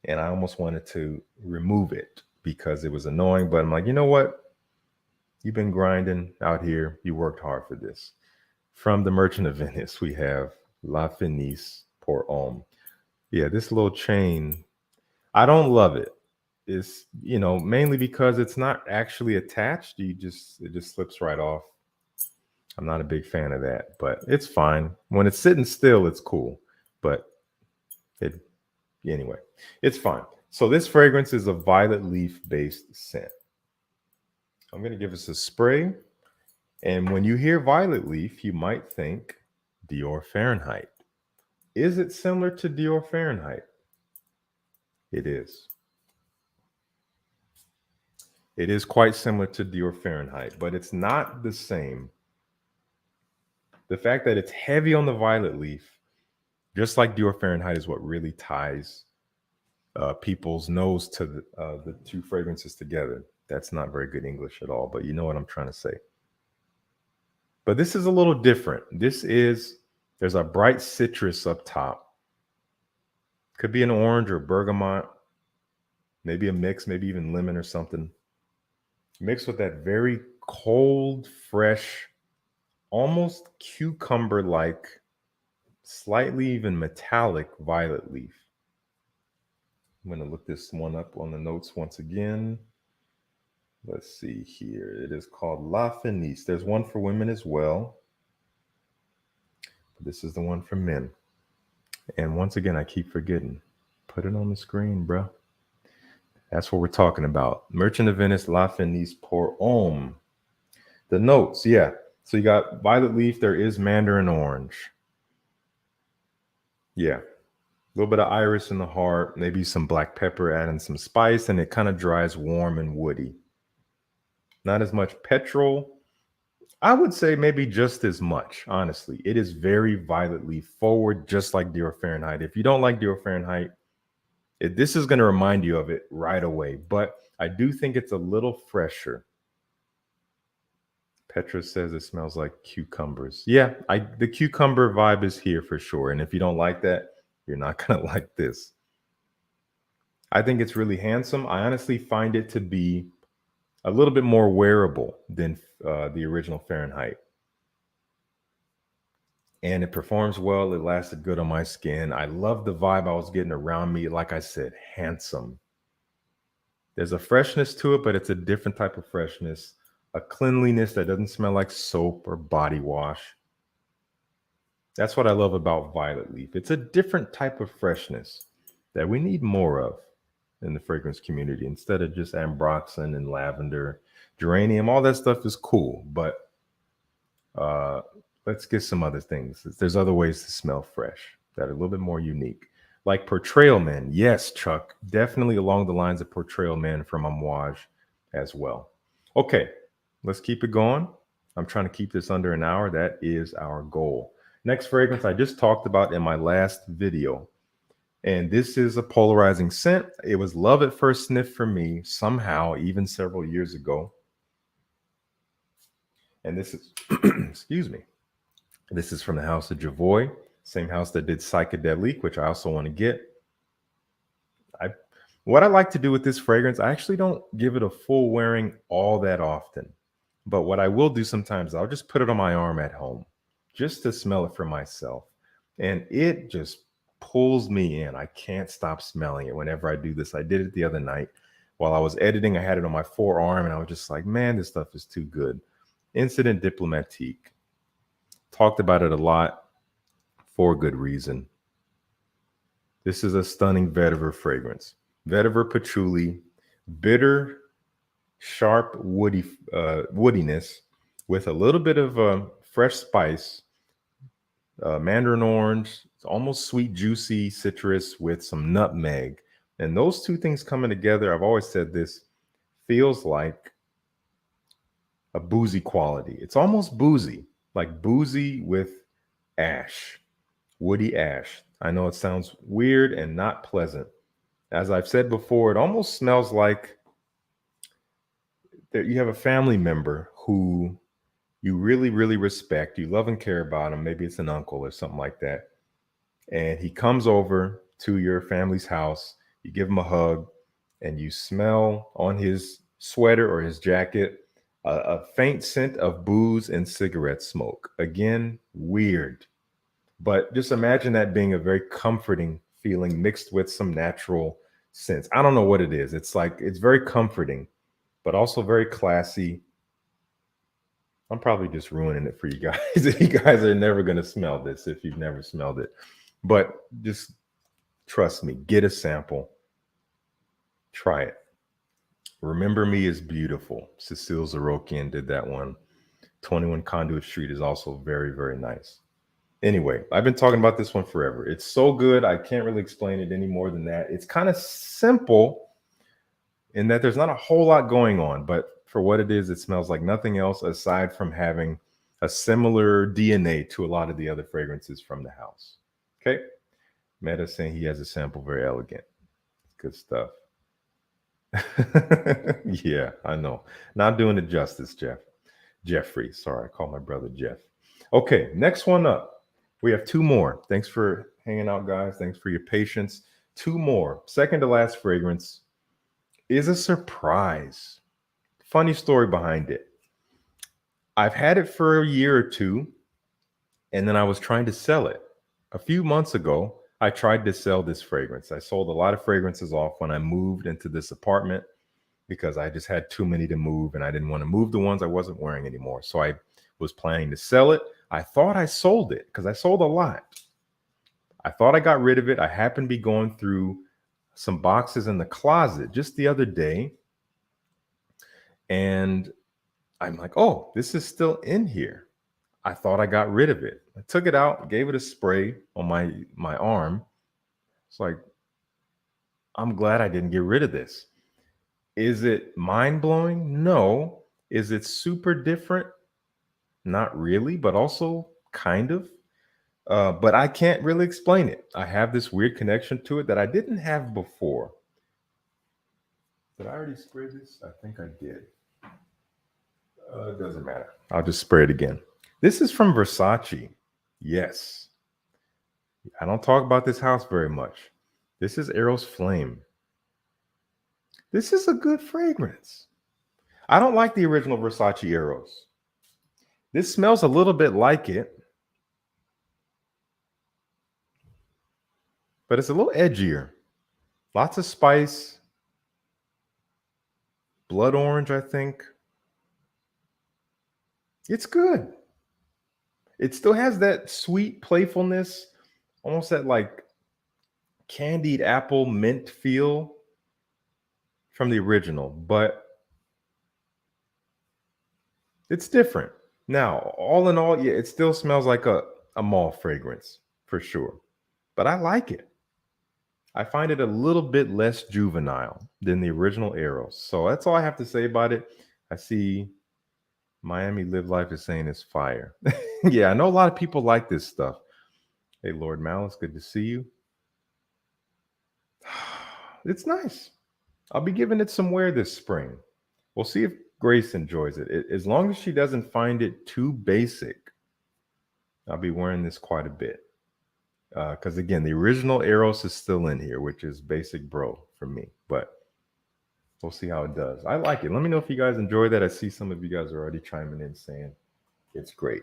and I almost wanted to remove it because it was annoying, but I'm like, you know what? You've been grinding out here. You worked hard for this. From the Merchant of Venice, we have La Venice pour Homme. Yeah, this little chain, I don't love it. It's, mainly because it's not actually attached. It just slips right off. I'm not a big fan of that, but it's fine. When it's sitting still, it's cool. But anyway, it's fine. So this fragrance is a violet leaf based scent. I'm going to give us a spray. And when you hear violet leaf, you might think Dior Fahrenheit. Is it similar to Dior Fahrenheit? It is. It is quite similar to Dior Fahrenheit, but it's not the same The fact that it's heavy on the violet leaf, just like Dior Fahrenheit, is what really ties people's nose to the two fragrances together. That's not very good English at all, but you know what I'm trying to say. But this is a little different. There's a bright citrus up top. Could be an orange or bergamot, maybe a mix, maybe even lemon or something. Mixed with that very cold, fresh, almost cucumber-like, slightly even metallic violet leaf. I'm going to look this one up on the notes once again. Let's see here. It is called La Venice. There's one for women as well. This is the one for men. And once again, I keep forgetting. Put it on the screen, bro. That's what we're talking about. Merchant of Venice, La Venice pour Homme. The notes, yeah. So you got violet leaf. There is mandarin orange. Yeah. A little bit of iris in the heart, maybe some black pepper, adding some spice, and it kind of dries warm and woody. Not as much petrol. I would say maybe just as much, honestly. It is very violet leaf forward, just like Dior Fahrenheit. If you don't like Dior Fahrenheit, this is going to remind you of it right away. But I do think it's a little fresher. Petra says it smells like cucumbers. Yeah, the cucumber vibe is here for sure. And if you don't like that, you're not going to like this. I think it's really handsome. I honestly find it to be a little bit more wearable than the original Fahrenheit. And it performs well. It lasted good on my skin. I love the vibe I was getting around me. Like I said, handsome. There's a freshness to it, but it's a different type of freshness. A cleanliness that doesn't smell like soap or body wash. That's what I love about violet leaf. It's a different type of freshness that we need more of in the fragrance community, instead of just ambroxan and lavender, geranium. All that stuff is cool, but let's get some other things. There's other ways to smell fresh that are a little bit more unique, like Portrayal Man. Yes, Chuck, definitely along the lines of Portrayal Man from Amouage as well. Okay, let's keep it going. I'm trying to keep this under an hour. That is our goal. Next fragrance I just talked about in my last video. And this is a polarizing scent. It was love at first sniff for me somehow, even several years ago. And this is, excuse me, this is from the house of Jovoy, same house that did Psychedelic, which I also want to get. What I like to do with this fragrance, I actually don't give it a full wearing all that often. But what I will do sometimes, I'll just put it on my arm at home just to smell it for myself. And it just pulls me in. I can't stop smelling it whenever I do this. I did it the other night while I was editing. I had it on my forearm and I was just like, man, this stuff is too good. Incident Diplomatique. Talked about it a lot for good reason. This is a stunning vetiver fragrance. Vetiver patchouli, bitter, sharp, woodiness with a little bit of fresh spice, mandarin orange. It's almost sweet, juicy citrus with some nutmeg. And those two things coming together, I've always said this, feels like a boozy quality. It's almost boozy, like boozy with ash, woody ash. I know it sounds weird and not pleasant. As I've said before, it almost smells like that you have a family member who you really, really respect. You love and care about him. Maybe it's an uncle or something like that. And he comes over to your family's house. You give him a hug and you smell on his sweater or his jacket a faint scent of booze and cigarette smoke. Again, weird. But just imagine that being a very comforting feeling mixed with some natural scents. I don't know what it is. It's like, it's very comforting, but also very classy. I'm probably just ruining it for you guys. You guys are never going to smell this if you've never smelled it. But just trust me, get a sample. Try it. Remember Me is beautiful. Cecile Zarokian did that one. 21 Conduit Street is also very, very nice. Anyway, I've been talking about this one forever. It's so good. I can't really explain it any more than that. It's kind of simple in that there's not a whole lot going on, but for what it is, it smells like nothing else aside from having a similar DNA to a lot of the other fragrances from the house. Okay. Meta saying he has a sample, very elegant. Good stuff. Yeah, I know. Not doing it justice, Jeff. Jeffrey. Sorry, I call my brother Jeff. Okay, next one up. We have two more. Thanks for hanging out, guys. Thanks for your patience. Two more. Second to last fragrance is a surprise. Funny story behind it. I've had it for a year or two, and then I was trying to sell it. A few months ago, I tried to sell this fragrance. I sold a lot of fragrances off when I moved into this apartment because I just had too many to move and I didn't want to move the ones I wasn't wearing anymore. So I was planning to sell it. I thought I sold it because I sold a lot. I thought I got rid of it. I happened to be going through some boxes in the closet just the other day. And I'm like, oh, this is still in here. I thought I got rid of it. I took it out, gave it a spray on my arm. It's like, I'm glad I didn't get rid of this. Is it mind-blowing? No. Is it super different? Not really, but also kind of. But I can't really explain it. I have this weird connection to it that I didn't have before. Did I already spray this? I think I did. It doesn't matter. I'll just spray it again. This is from Versace. Yes. I don't talk about this house very much. This is Eros Flame. This is a good fragrance. I don't like the original Versace Eros. This smells a little bit like it, but it's a little edgier. Lots of spice. Blood orange, I think. It's good. It still has that sweet playfulness, almost that like candied apple mint feel from the original, but it's different. Now, all in all, yeah, it still smells like a mall fragrance for sure, but I like it. I find it a little bit less juvenile than the original Eros. So that's all I have to say about it. I see Miami Live Life is saying it's fire. Yeah, I know a lot of people like this stuff. Hey, Lord Malice, good to see you. It's nice. I'll be giving it some wear this spring. We'll see if Grace enjoys it. As long as she doesn't find it too basic, I'll be wearing this quite a bit. Because again, the original Eros is still in here, which is basic bro for me. But we'll see how it does. I like it. Let me know if you guys enjoy that. I see some of you guys are already chiming in saying it's great.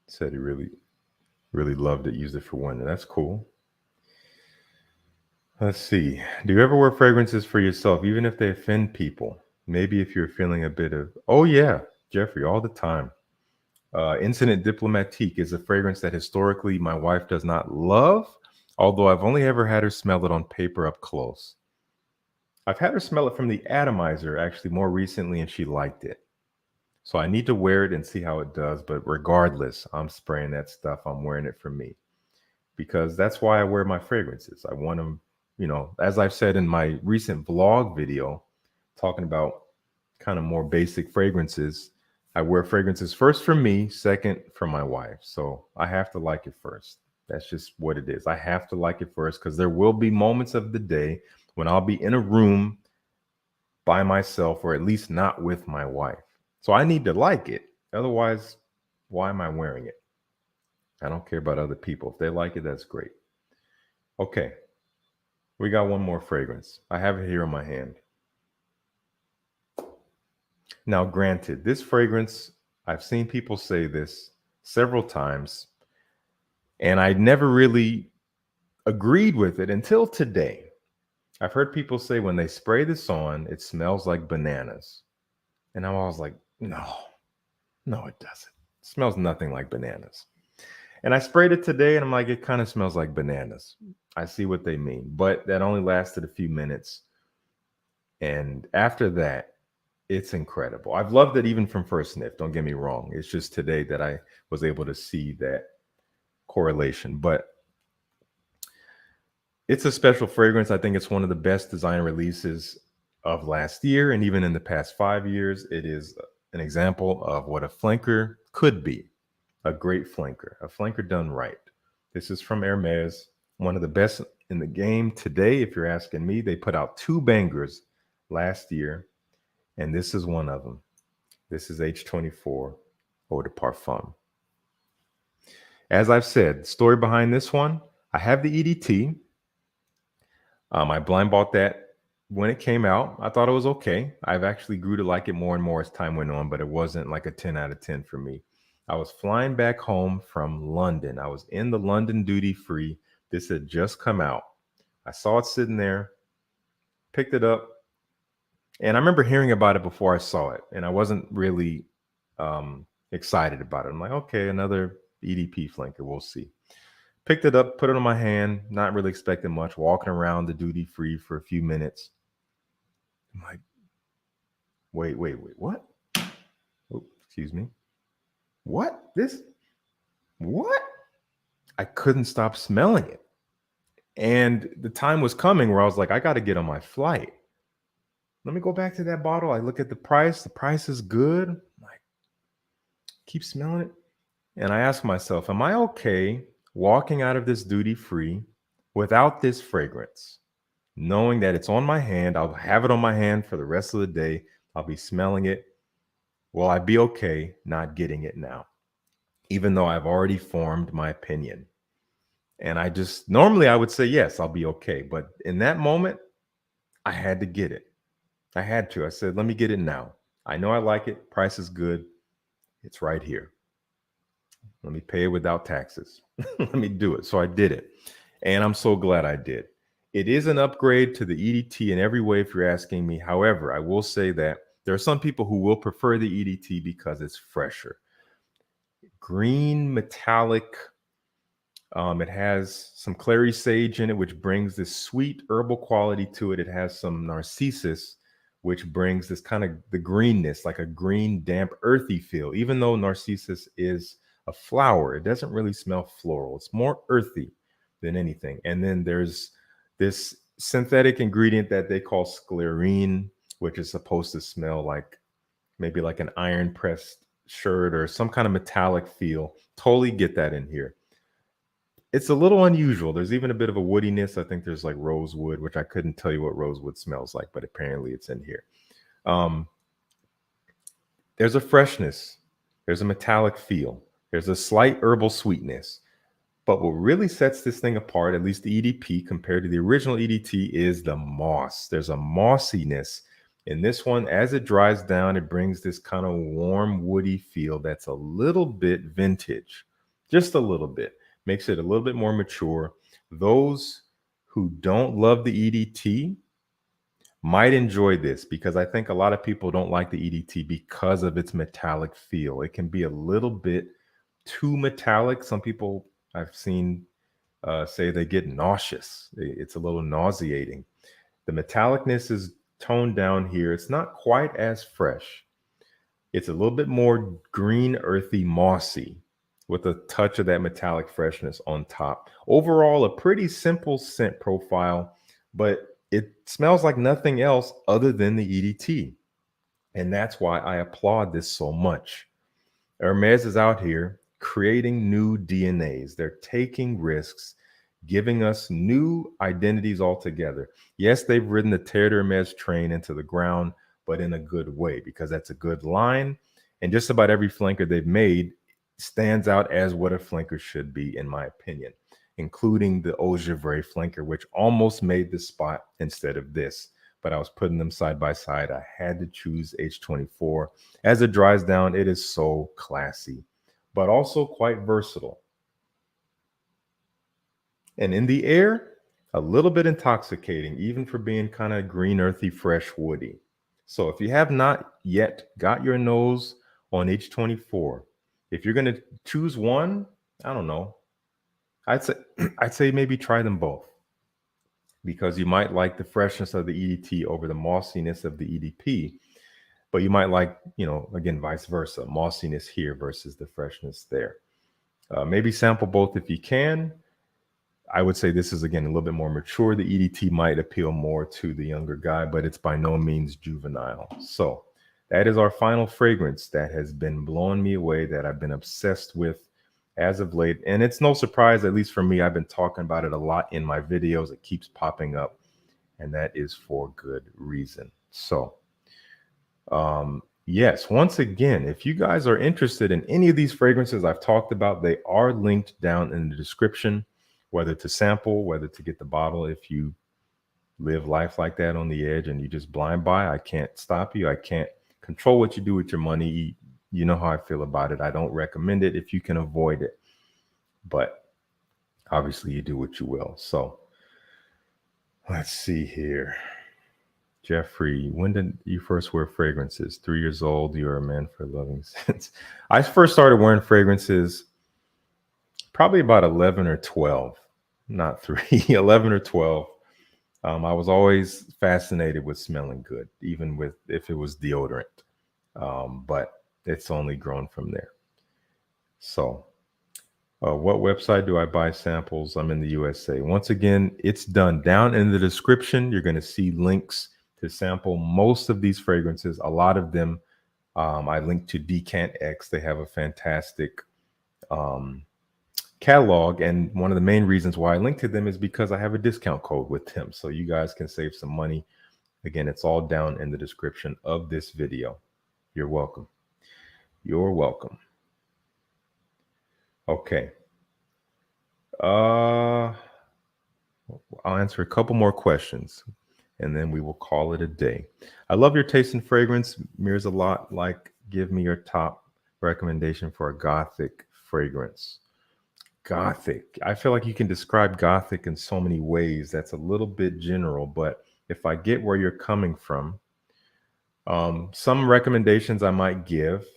Said he really loved it, used it for winter. That's cool. Let's see. Do you ever wear fragrances for yourself, even if they offend people? Maybe if you're feeling a bit of, oh yeah, Jeffrey, all the time. Incident Diplomatique is a fragrance that historically my wife does not love, although I've only ever had her smell it on paper up close. I've had her smell it from the atomizer actually more recently, and she liked it. So I need to wear it and see how it does. But regardless, I'm spraying that stuff. I'm wearing it for me because that's why I wear my fragrances. I want them, you know, as I've said in my recent vlog video, talking about kind of more basic fragrances. I wear fragrances first for me, second for my wife. So I have to like it first. That's just what it is. I have to like it first because there will be moments of the day when I'll be in a room by myself or at least not with my wife. So I need to like it. Otherwise, why am I wearing it? I don't care about other people. If they like it, that's great. Okay. We got one more fragrance. I have it here in my hand. Now, granted, this fragrance, I've seen people say this several times, and I never really agreed with it until today. I've heard people say when they spray this on, it smells like bananas. And I'm always like, no, it doesn't. It smells nothing like bananas. And I sprayed it today, and I'm like, it kind of smells like bananas. I see what they mean, but that only lasted a few minutes. And after that, it's incredible. I've loved it even from first sniff. Don't get me wrong. It's just today that I was able to see that correlation. But it's a special fragrance. I think it's one of the best design releases of last year, and even in the past 5 years, it is an example of what a flanker could be. A great flanker, a flanker done right. This is from Hermes, one of the best in the game today, if you're asking me. They put out 2 bangers last year, and this is one of them. This is H24 Eau de Parfum. As I've said, story behind this one, I have the EDT. I blind bought that when it came out. I thought it was okay. I've actually grew to like it more and more as time went on, but it wasn't like a 10 out of 10 for me. I was flying back home from London. I was in the London duty free. This had just come out. I saw it sitting there, picked it up, and I remember hearing about it before I saw it, and I wasn't really excited about it. I'm like, okay, another EDP flanker, we'll see. Picked it up, put it on my hand, not really expecting much, walking around the duty free for a few minutes. I'm like, wait, what? Oh, excuse me. What? What? I couldn't stop smelling it. And the time was coming where I was like, I got to get on my flight. Let me go back to that bottle. I look at the price. The price is good. I'm like, keep smelling it. And I ask myself, am I okay walking out of this duty free without this fragrance, knowing that it's on my hand? I'll have it on my hand for the rest of the day. I'll be smelling it. Will I be okay not getting it now, even though I've already formed my opinion? And normally I would say, yes, I'll be okay. But in that moment, I had to get it. I had to. I said, let me get it now. I know I like it. Price is good. It's right here. Let me pay it without taxes. Let me do it. So I did it. And I'm so glad I did. It is an upgrade to the EDT in every way, if you're asking me. However, I will say that there are some people who will prefer the EDT because it's fresher. Green, metallic. It has some clary sage in it, which brings this sweet herbal quality to it. It has some narcissus, which brings this kind of the greenness, like a green, damp, earthy feel. Even though narcissus is a flower, it doesn't really smell floral. It's more earthy than anything. And then there's this synthetic ingredient that they call sclerine, which is supposed to smell like maybe like an iron pressed shirt or some kind of metallic feel. Totally get that in here. It's a little unusual. There's even a bit of a woodiness. I think there's like rosewood, which I couldn't tell you what rosewood smells like, but apparently it's in here. There's a freshness. There's a metallic feel. There's a slight herbal sweetness. But what really sets this thing apart, at least the EDP compared to the original EDT, is the moss. There's a mossiness in this one. As it dries down, it brings this kind of warm, woody feel that's a little bit vintage, just a little bit. Makes it a little bit more mature. Those who don't love the EDT might enjoy this, because I think a lot of people don't like the EDT because of its metallic feel. It can be a little bit too metallic. Some people I've seen say they get nauseous. It's a little nauseating. The metallicness is toned down here. It's not quite as fresh. It's a little bit more green, earthy, mossy, with a touch of that metallic freshness on top. Overall, a pretty simple scent profile, but it smells like nothing else other than the EDT. And that's why I applaud this so much. Hermes is out here creating new DNAs. They're taking risks, giving us new identities altogether. Yes, they've ridden the Terre d'Hermes train into the ground, but in a good way, because that's a good line. And just about every flanker they've made stands out as what a flanker should be, in my opinion, including the Jovoy flanker, which almost made the spot instead of this. But I was putting them side by side. I had to choose H24. As it dries down, it is so classy, but also quite versatile. And in the air, a little bit intoxicating, even for being kind of green, earthy, fresh, woody. So if you have not yet got your nose on H24, if you're going to choose one, I don't know, I'd say maybe try them both, because you might like the freshness of the EDT over the mossiness of the EDP, but you might like, again, vice versa, mossiness here versus the freshness there. Maybe sample both if you can. I would say this is, again, a little bit more mature. The EDT might appeal more to the younger guy, but it's by no means juvenile. So that is our final fragrance that has been blowing me away, that I've been obsessed with as of late. And it's no surprise, at least for me, I've been talking about it a lot in my videos. It keeps popping up, and that is for good reason. So yes, once again, if you guys are interested in any of these fragrances I've talked about, they are linked down in the description, whether to sample, whether to get the bottle. If you live life like that on the edge and you just blind buy, I can't stop you. I can't control what you do with your money. You know how I feel about it. I don't recommend it if you can avoid it, but obviously you do what you will. So let's see here. Jeffrey, when did you first wear fragrances? 3 years old. You're a man for loving scents. I first started wearing fragrances probably about 11 or 12, not 3, 11 or 12. I was always fascinated with smelling good, even with if it was deodorant. But it's only grown from there. So what website do I buy samples? I'm in the USA. Once again, it's done down in the description. You're going to see links to sample most of these fragrances. A lot of them I linked to Decant X. They have a fantastic catalog, and one of the main reasons why I linked to them is because I have a discount code with them, so you guys can save some money. Again, it's all down in the description of this video. You're welcome. You're welcome. Okay. I'll answer a couple more questions, and then we will call it a day. I love your taste in fragrance. Mirrors a lot like, give me your top recommendation for a gothic fragrance. Gothic. I feel like you can describe gothic in so many ways. That's a little bit general, but if I get where you're coming from, some recommendations I might give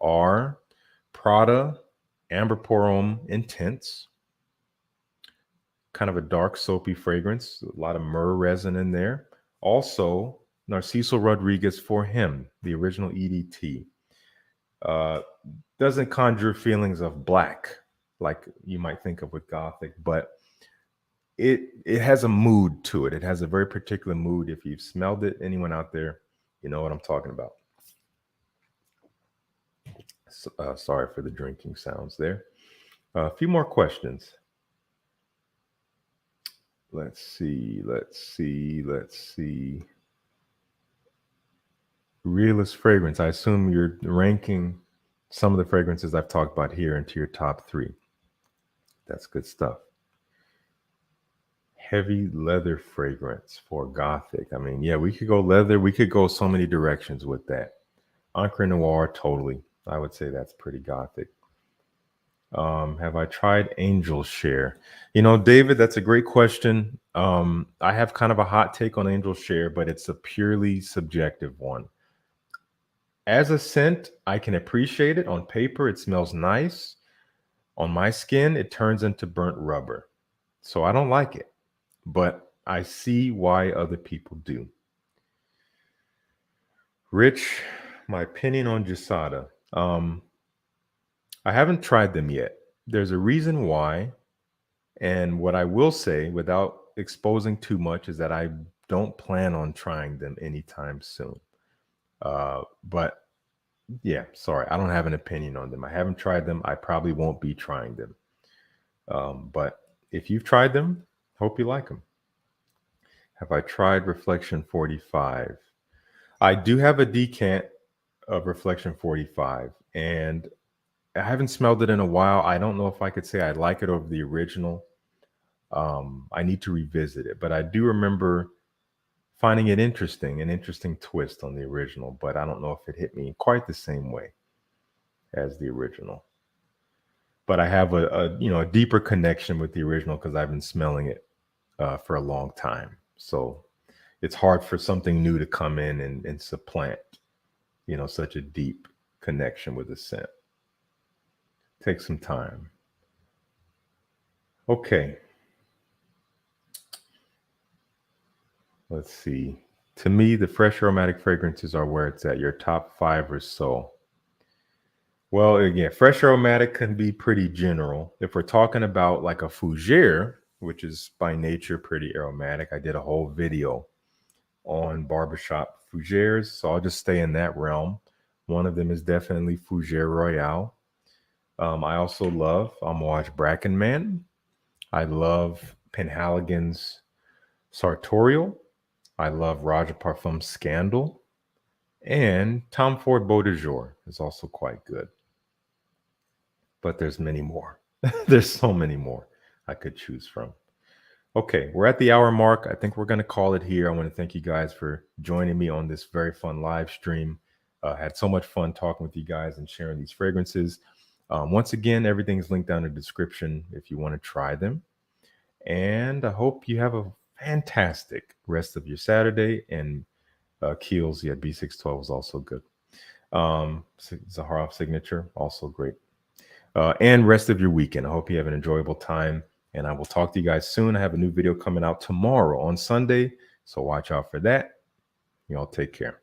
are Prada Amber Pour Homme Intense. Kind of a dark soapy fragrance, a lot of myrrh resin in there. Also, Narciso Rodriguez For Him, the original EDT. Doesn't conjure feelings of black like you might think of with gothic, but it has a mood to it. It has a very particular mood. If you've smelled it, anyone out there, you know what I'm talking about. Sorry for the drinking sounds there. A few more questions. Let's see. Realist fragrance. I assume you're ranking some of the fragrances I've talked about here into your top 3. That's good stuff. Heavy leather fragrance for gothic. I mean, yeah, we could go leather. We could go so many directions with that. Encre Noir, totally. I would say that's pretty gothic. Have I tried Angel Share? You know, David, that's a great question. I have kind of a hot take on Angel Share, but it's a purely subjective one. As a scent, I can appreciate it. On paper, it smells nice. On my skin, it turns into burnt rubber. So I don't like it, but I see why other people do. Rich, my opinion on Gesada. I haven't tried them yet. There's a reason why. And what I will say, without exposing too much, is that I don't plan on trying them anytime soon. But yeah, sorry, I don't have an opinion on them. I haven't tried them. I probably won't be trying them. But if you've tried them, hope you like them. Have I tried Reflection 45? I do have a decant of Reflection 45, and I haven't smelled it in a while. I don't know if I could say I like it over the original. I need to revisit it, but I do remember finding it interesting, an interesting twist on the original, but I don't know if it hit me quite the same way as the original. But I have a deeper connection with the original because I've been smelling it for a long time. So it's hard for something new to come in and supplant, such a deep connection with a scent. Takes some time. Okay. Let's see. To me, the fresh aromatic fragrances are where it's at, your top 5 or so. Well, again, fresh aromatic can be pretty general. If we're talking about like a Fougère, which is by nature pretty aromatic. I did a whole video on barbershop Fougères, so I'll just stay in that realm. One of them is definitely Fougere Royale. I also love Amouage Brackenman. I love Penhaligon's Sartorial. I love Roger Parfum's Scandal. And Tom Ford Beau de Jour is also quite good. But there's many more. There's so many more I could choose from. Okay, we're at the hour mark. I think we're going to call it here. I want to thank you guys for joining me on this very fun live stream. Had so much fun talking with you guys and sharing these fragrances. Once again, everything is linked down in the description if you want to try them. And I hope you have a fantastic rest of your Saturday. And Kiehl's, yeah, B612 is also good. Zaharoff signature, also great. And rest of your weekend. I hope you have an enjoyable time. And I will talk to you guys soon. I have a new video coming out tomorrow on Sunday. So watch out for that. Y'all take care.